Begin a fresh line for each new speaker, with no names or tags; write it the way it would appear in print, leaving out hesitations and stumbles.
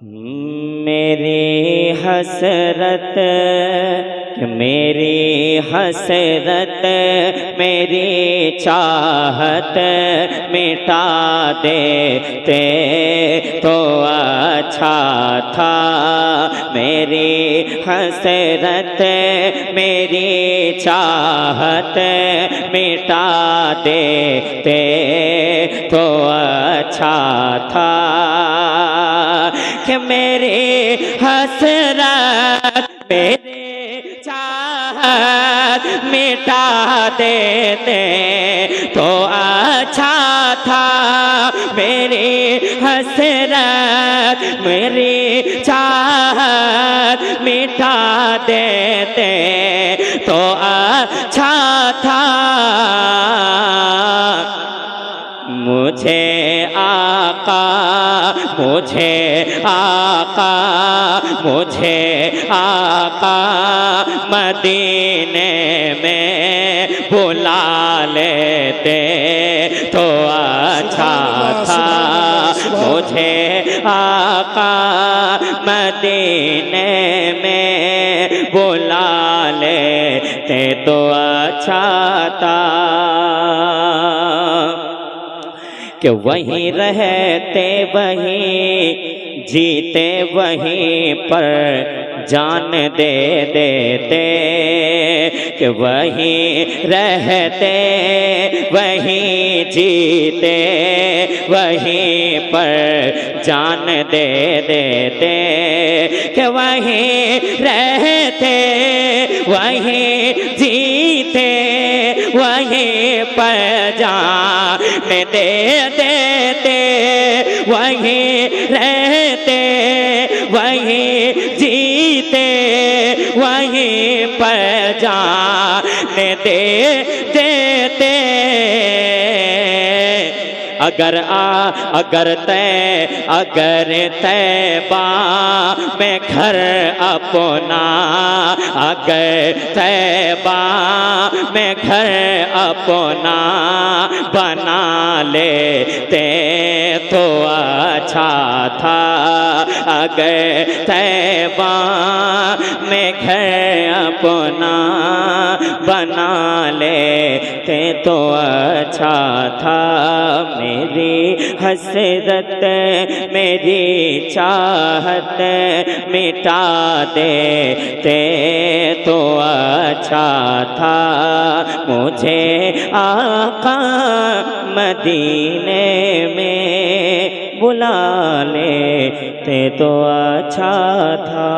میری حسرت کہ میری حسرت میری چاہت مٹا دیتے تو اچھا تھا، میری حسرت میری چاہت مٹا دیتے تو اچھا تھا، کہ میری حسرت میری چاہت مٹا دیتے تو اچھا تھا، میری حسرت میری چاہت مٹا دیتے تو اچھا تھا، مجھے آقا مدینے میں بلا لیتے تو اچھا تھا، مجھے آقا مدینے میں بلا لیتے تو اچھا تھا، کہ وہیں رہتے وہیں جیتے وہیں پر جان دے دیتے، کہ وہیں رہتے وہیں جیتے وہیں پر جان دے دیتے، کہ وہیں رہتے وہیں جیتے وہیں پر جان دے دیتے، وہیں رہتے وہیں جیتے وہیں پر جان دے دیتے، اگر طیبہ میں گھر اپنا، اگر طیبہ میں گھر اپنا بنا لیتے تو اچھا تھا، اگر طیبہ میں گھر اپنا بنا لیتے تو اچھا تھا، میری حسرت میری چاہت مٹا دیتے تو اچھا تھا، مجھے آقا مدینے میں بلا لیتے تو اچھا تھا۔